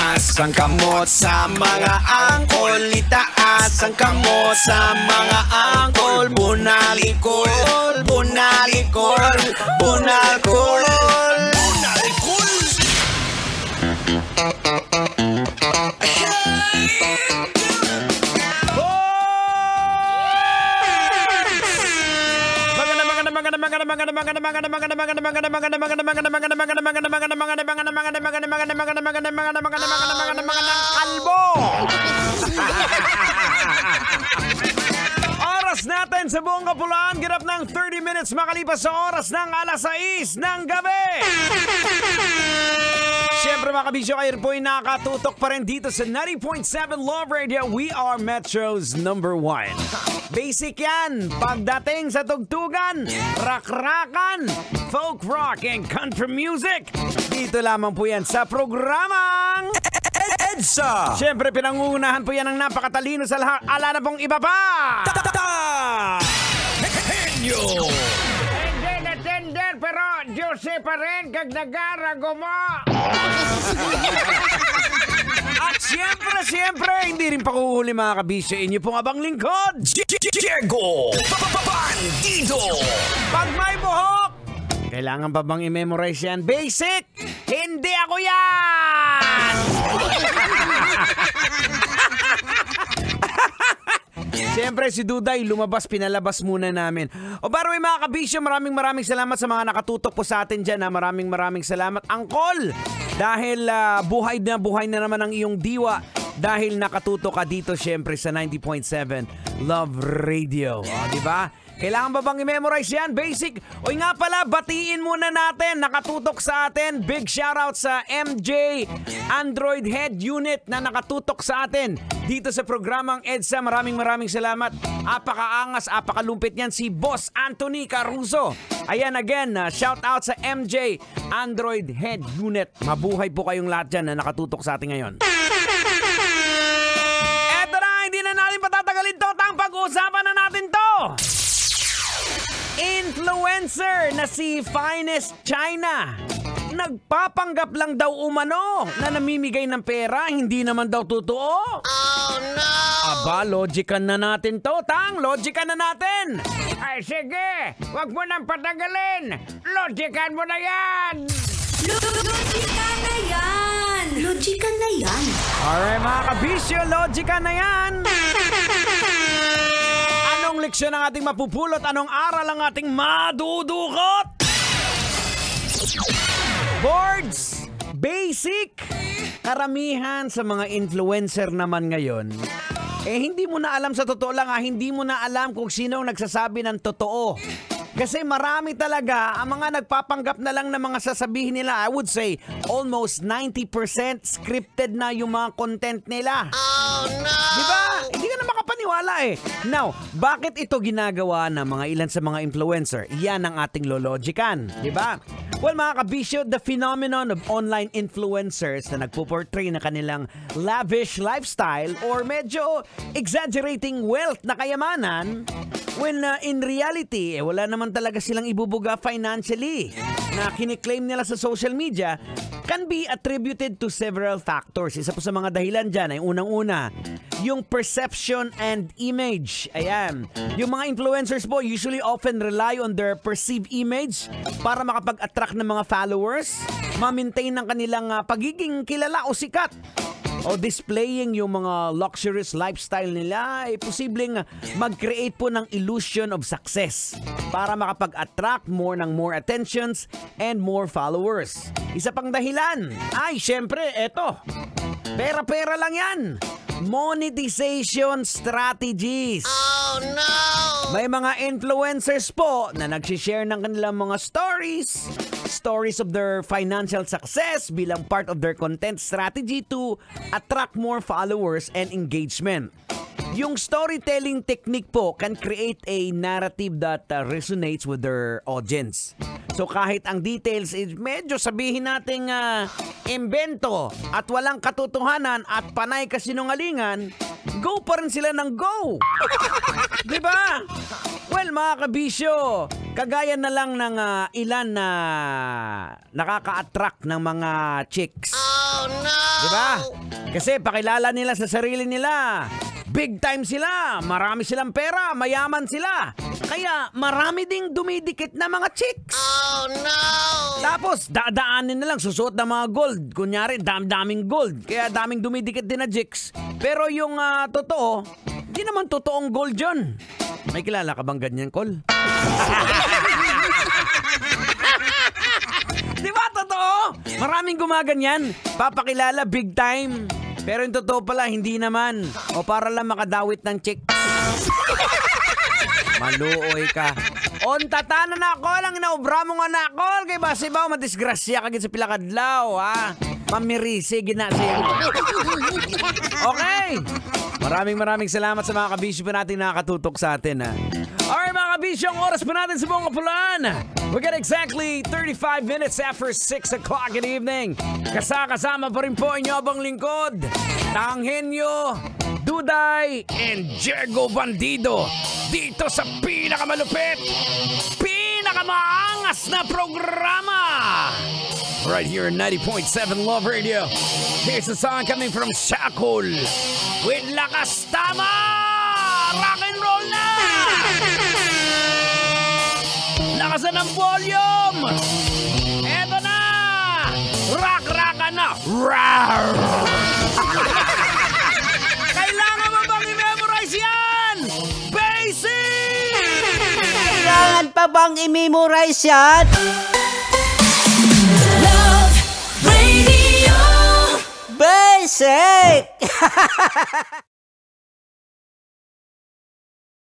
itaas ang kamot sa mga angkol. Itaas ang kamot sa mga angkol. Bunalikol, bunalikol, bunalikol, bunalikol. Oras natin sa buong Kapuluan, girap ng 30 minutes makalipas sa oras ng alas 6 ng gabi. Siyempre mga kabisyo, kayo po ay nakatutok pa rin dito sa 90.7 Love Radio. We are Metro's #1. Basic yan, pagdating sa tugtugan, rock-rockan, folk rock and country music. Dito lamang po yan sa programang EDSA. Siyempre pinangungunahan po yan ng napakatalino sa lahat. Ala na pong iba pa. Henyo! Tender, pero Diyose pa rin kag nagarago mo. At siyempre, hindi rin pakuhuli mga kabisyo. Inyo pong abang lingkod, Diego Bandido. Pag may buhok, kailangan pa bang i-memorize yan? Basic! Hindi ako yan! Siyempre si Duday, lumabas, pinalabas muna namin. O baro mga kabisyo, maraming salamat sa mga nakatutok po sa atin dyan. Maraming salamat, Angkol. Dahil buhay na naman ang iyong diwa. Dahil nakatutok ka dito siyempre sa 90.7 Love Radio. O, diba? Kailangan ba bang i-memorize yan? Basic. O nga pala, batiin muna natin. Nakatutok sa atin. Big shoutout sa MJ Android Head Unit na nakatutok sa atin dito sa programang EDSA. Maraming salamat. Apakaangas, apakalumpit niyan si Boss Anthony Caruso. Ayan again, shoutout sa MJ Android Head Unit. Mabuhay po kayong lahat dyan na nakatutok sa atin ngayon. Eto na, hindi na natin patatagalin to. Pag-uusapan na natin to. Influencer na si Finest China. Nagpapanggap lang daw umano na namimigay ng pera, hindi naman daw totoo. Oh no! Aba, logican na natin to, Tang. Logican na natin. Ay sige, wag mo nang patagalin. Logican mo na yan. Logican na yan. Logican na yan. Alright mga kabisyo, logican na yan. Anong leksyon ang ating mapupulot? Anong aral ang ating madudukot? Boards! Basic! Karamihan sa mga influencer naman ngayon, hindi mo na alam, sa totoo lang hindi mo na alam kung sino ang nagsasabi ng totoo. Kasi marami talaga ang mga nagpapanggap na lang ng mga sasabihin nila. I would say almost 90% scripted na yung mga content nila. Oh no! Diba? Hindi ka na makapaniwala eh. Now, bakit ito ginagawa ng mga ilan sa mga influencer? Yan ang ating lologikan. Diba? Well, mga kabisyo, the phenomenon of online influencers na nagpo-portray na kanilang lavish lifestyle or medyo exaggerating wealth na kayamanan, when in reality, wala naman talaga silang ibubuga financially na kiniklaim nila sa social media, can be attributed to several factors. Isa po sa mga dahilan dyan ay unang-una, yung perception and image. Ayan. Yung mga influencers po usually often rely on their perceived image para makapag-attract ng mga followers, ma-maintain ng kanilang pagiging kilala o sikat, o displaying yung mga luxurious lifestyle nila, posibleng mag-create po ng illusion of success para makapag-attract more attentions and more followers. Isa pang dahilan ay syempre eto, pera-pera lang yan. Monetization strategies. Oh no! May mga influencers po na nagsishare ng kanilang mga stories of their financial success bilang part of their content strategy to attract more followers and engagement. Yung storytelling technique po can create a narrative that resonates with their audience. So kahit ang details is medyo sabihin nating imbento at walang katotohanan at panay kasinungalingan, go pa rin sila ng go. Diba? Well, mga kabisyo, kagaya na lang ng ilan na nakaka-attract ng mga chicks. Oh, Diba? Kasi pakilala nila sa sarili nila. Big time sila, marami silang pera, mayaman sila. Kaya marami ding dumidikit na mga chicks. Tapos dadaanin na lang, susuot ng mga gold. Kunyari, daming gold. Kaya daming dumidikit din na chicks. Pero yung totoo, di naman totoong gold yun. May kilala ka bang ganyan, Col? Di ba totoo? Maraming gumaganyan. Papakilala, big time. Pero yung totoo pala, hindi naman. O para lang makadawit ng chicks. Maluoy ka. On tatana na ako lang inaubra mo nga na ako. Kaya ba sibaw, madisgrasya ka sa pilakadlaw, ha? Mamirisi, ginasiyo. Okay. Maraming salamat sa mga kabisyo pa natin nakakatutok sa atin, ha? Alright mga kabisyo, ang oras pa natin sa buong kapulaan. We got exactly 35 minutes after 6 o'clock in the evening. Kasama pa rin po inyo abang lingkod, Tanghenyo, Duday, and Jergo Bandido. Dito sa pinakamalupit, pinakamaangas na programa. Right here in 90.7 Love Radio. Here's a song coming from Shakul with Lakas Tama! Rock and roll na! Lakasan ng volume! Eto na! Rock-rocka na! Rawr! Kailangan mo bang i-memorize yan? Basic! Kailangan pa bang i-memorize yan? Love Radio. Basic!